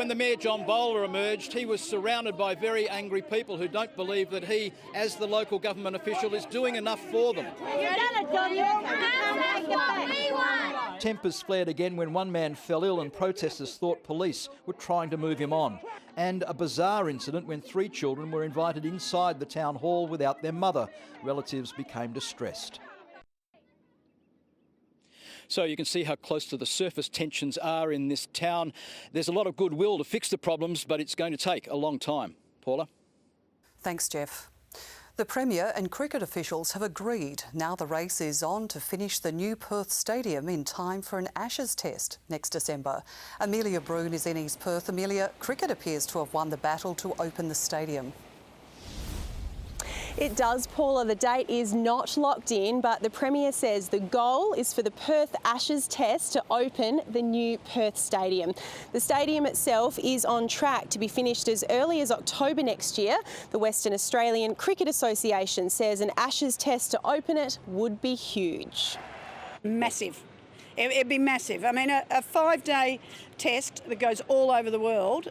when the Mayor John Bowler emerged, he was surrounded by very angry people who don't believe that he, as the local government official, is doing enough for them. Tempers flared again when one man fell ill and protesters thought police were trying to move him on. And a bizarre incident when 3 children were invited inside the town hall without their mother. Relatives became distressed. So you can see how close to the surface tensions are in this town. There's a lot of goodwill to fix the problems, but it's going to take a long time. Paula? Thanks, Jeff. The Premier and cricket officials have agreed. Now the race is on to finish the new Perth Stadium in time for an Ashes test next December. Amelia Broon is in East Perth. Amelia, cricket appears to have won the battle to open the stadium. It does, Paula. The date is not locked in, but the Premier says the goal is for the Perth Ashes Test to open the new Perth Stadium. The stadium itself is on track to be finished as early as October next year. The Western Australian Cricket Association says an Ashes Test to open it would be huge. Massive. It'd be massive. I mean, a 5-day test that goes all over the world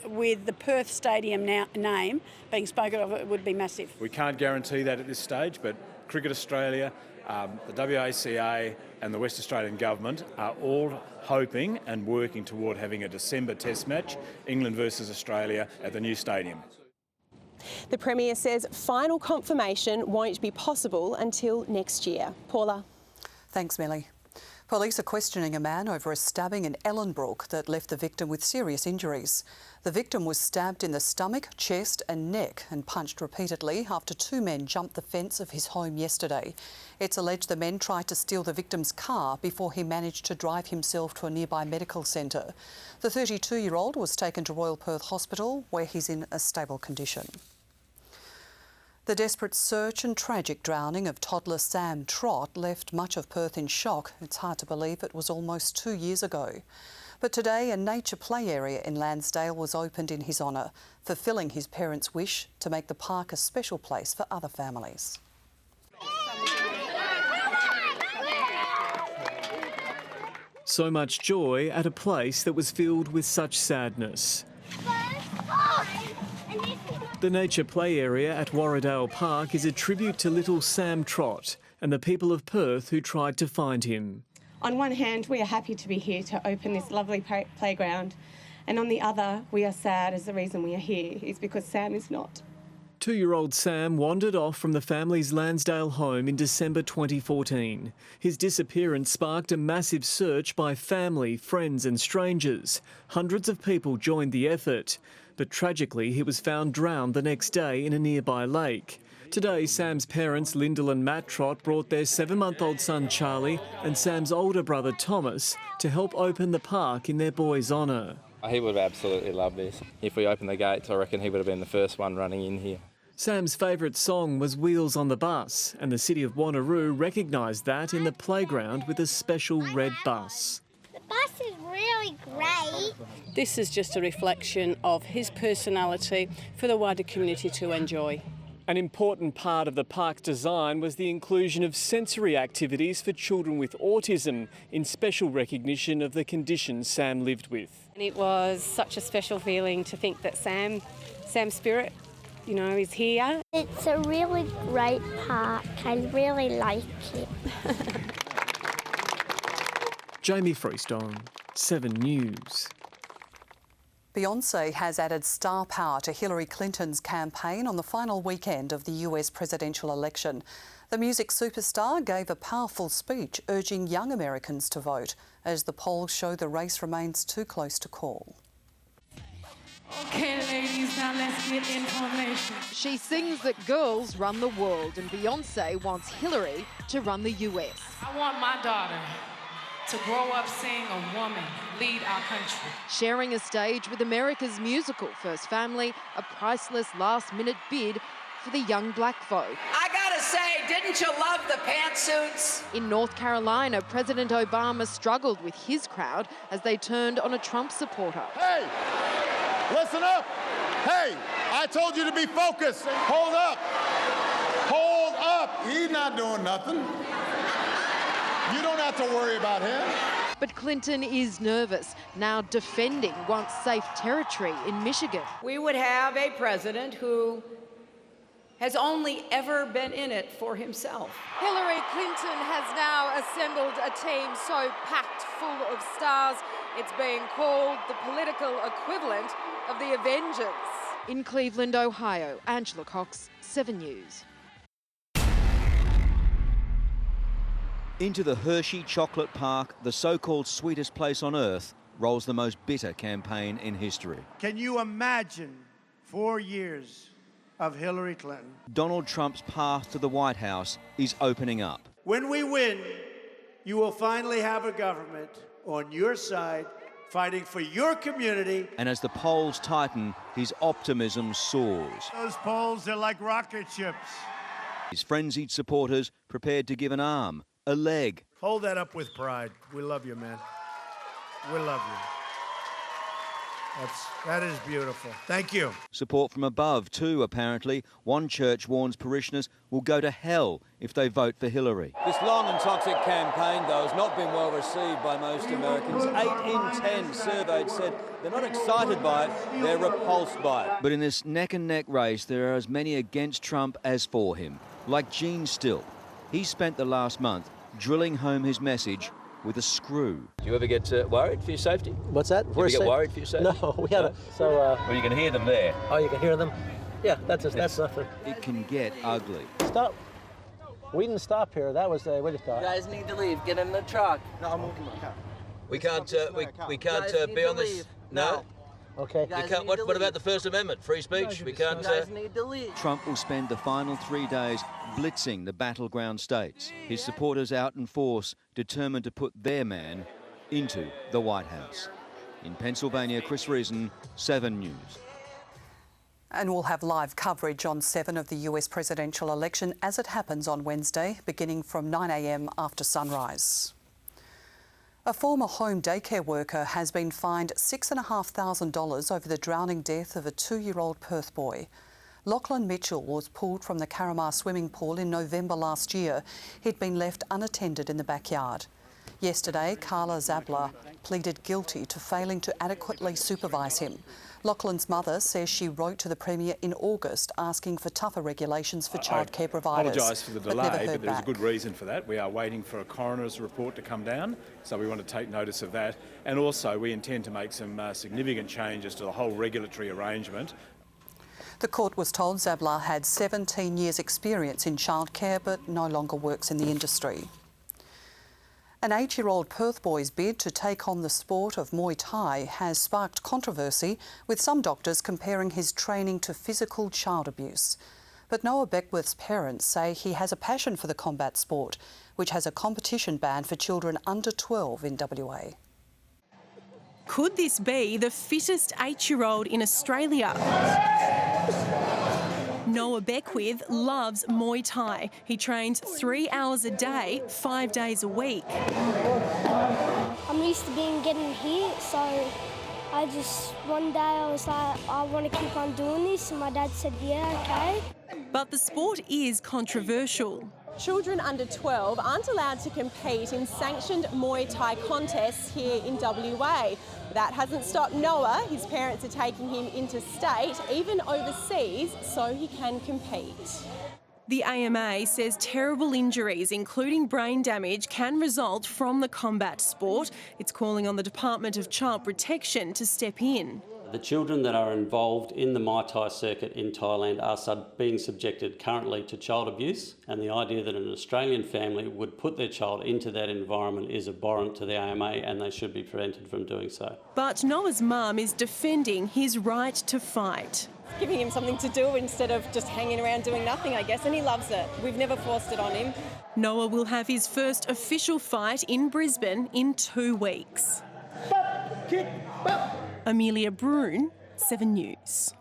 with the Perth Stadium name being spoken of, it would be massive. We can't guarantee that at this stage, but Cricket Australia, the WACA and the West Australian Government are all hoping and working toward having a December test match, England versus Australia, at the new stadium. The Premier says final confirmation won't be possible until next year. Paula? Thanks, Millie. Police are questioning a man over a stabbing in Ellenbrook that left the victim with serious injuries. The victim was stabbed in the stomach, chest and neck and punched repeatedly after 2 men jumped the fence of his home yesterday. It's alleged the men tried to steal the victim's car before he managed to drive himself to a nearby medical centre. The 32-year-old was taken to Royal Perth Hospital, where he's in a stable condition. The desperate search and tragic drowning of toddler Sam Trott left much of Perth in shock. It's hard to believe it was almost 2 years ago. But today, a nature play area in Landsdale was opened in his honour, fulfilling his parents' wish to make the park a special place for other families. So much joy at a place that was filled with such sadness. The nature play area at Warradale Park is a tribute to little Sam Trott and the people of Perth who tried to find him. On one hand, we are happy to be here to open this lovely playground, and on the other, we are sad as the reason we are here is because Sam is not. 2-year-old Sam wandered off from the family's Landsdale home in December 2014. His disappearance sparked a massive search by family, friends and strangers. Hundreds of people joined the effort. But tragically, he was found drowned the next day in a nearby lake. Today, Sam's parents, Lyndall and Matt Trott, brought their 7-month-old son Charlie and Sam's older brother Thomas to help open the park in their boy's honour. He would have absolutely loved this. If we opened the gates, I reckon he would have been the first one running in here. Sam's favourite song was Wheels on the Bus, and the city of Wanneroo recognised that in the playground with a special red bus. The bus is really great. This is just a reflection of his personality for the wider community to enjoy. An important part of the park's design was the inclusion of sensory activities for children with autism in special recognition of the condition Sam lived with. And it was such a special feeling to think that Sam's spirit, you know, is here. It's a really great park. I really like it. Jamie Freestone, 7 News. Beyoncé has added star power to Hillary Clinton's campaign on the final weekend of the US presidential election. The music superstar gave a powerful speech urging young Americans to vote, as the polls show the race remains too close to call. Okay, ladies, now let's get information. She sings that girls run the world, and Beyoncé wants Hillary to run the US. I want my daughter to grow up seeing a woman lead our country. Sharing a stage with America's musical First Family, a priceless last-minute bid for the young black vote. I gotta say, didn't you love the pantsuits? In North Carolina, President Obama struggled with his crowd as they turned on a Trump supporter. Hey, listen up. Hey, I told you to be focused. Hold up. Hold up. He's not doing nothing. You don't have to worry about him. But Clinton is nervous, now defending once safe territory in Michigan. We would have a president who has only ever been in it for himself. Hillary Clinton has now assembled a team so packed full of stars, it's being called the political equivalent of the Avengers. In Cleveland, Ohio, Angela Cox, 7 News. Into the Hershey Chocolate Park, the so-called sweetest place on earth, rolls the most bitter campaign in history. Can you imagine 4 years of Hillary Clinton? Donald Trump's path to the White House is opening up. When we win, you will finally have a government on your side, fighting for your community. And as the polls tighten, his optimism soars. Those polls are like rocket ships. His frenzied supporters prepared to give an arm, a leg. Hold that up with pride. We love you, man. We love you. That is beautiful. Thank you. Support from above too, apparently. One church warns parishioners will go to hell if they vote for Hillary. This long and toxic campaign, though, has not been well received by most Americans. 8 in 10 surveyed said they're not excited by it, they're repulsed by it. But in this neck-and-neck race, there are as many against Trump as for him. Like Gene Still. He spent the last month drilling home his message with a screw. Do you ever get worried for your safety? What's that? Do you ever get worried for your safety? No, we haven't. So, well, you can hear them there. Oh, you can hear them? Yeah, that's nothing. It can get ugly. Stop. We didn't stop here. That was we just got. You guys need to leave. Get in the truck. No, I'm walking my car. We can't be on this. No. Okay. You can't, what about the First Amendment, free speech? We can't. You guys need to leave. Trump will spend the final 3 days blitzing the battleground states. His supporters out in force, determined to put their man into the White House. In Pennsylvania, Chris Reason, 7 News. And we'll have live coverage on 7 of the US presidential election as it happens on Wednesday, beginning from 9 a.m. after sunrise. A former home daycare worker has been fined $6,500 over the drowning death of a 2-year-old Perth boy. Lachlan Mitchell was pulled from the Carramar swimming pool in November last year. He'd been left unattended in the backyard. Yesterday, Carla Zabler pleaded guilty to failing to adequately supervise him. Lachlan's mother says she wrote to the Premier in August asking for tougher regulations for childcare providers. I apologise for the delay, but there's a good reason for that. We are waiting for a coroner's report to come down, so we want to take notice of that. And also we intend to make some significant changes to the whole regulatory arrangement. The court was told Zabler had 17 years' experience in childcare but no longer works in the industry. An 8-year-old Perth boy's bid to take on the sport of Muay Thai has sparked controversy, with some doctors comparing his training to physical child abuse. But Noah Beckworth's parents say he has a passion for the combat sport, which has a competition ban for children under 12 in WA. Could this be the fittest 8-year-old in Australia? Noah Beckwith loves Muay Thai. He trains 3 hours a day, 5 days a week. I'm used to getting hit, so one day I was like, I want to keep on doing this, and my dad said, yeah, okay. But the sport is controversial. Children under 12 aren't allowed to compete in sanctioned Muay Thai contests here in WA. That hasn't stopped Noah. His parents are taking him interstate, even overseas, so he can compete. The AMA says terrible injuries, including brain damage, can result from the combat sport. It's calling on the Department of Child Protection to step in. The children that are involved in the Muay Thai circuit in Thailand are being subjected currently to child abuse, and the idea that an Australian family would put their child into that environment is abhorrent to the AMA, and they should be prevented from doing so. But Noah's mum is defending his right to fight. Giving him something to do instead of just hanging around doing nothing, I guess, and he loves it. We've never forced it on him. Noah will have his first official fight in Brisbane in 2 weeks. Amelia Brune, 7 News.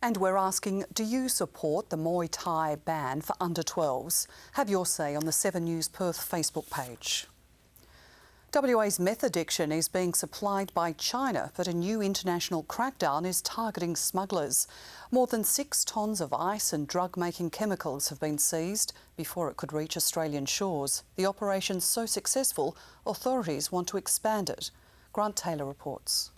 And we're asking, do you support the Muay Thai ban for under 12s? Have your say on the 7 News Perth Facebook page. WA's meth addiction is being supplied by China, but a new international crackdown is targeting smugglers. More than 6 tonnes of ice and drug-making chemicals have been seized before it could reach Australian shores. The operation's so successful, authorities want to expand it. Grant Taylor reports.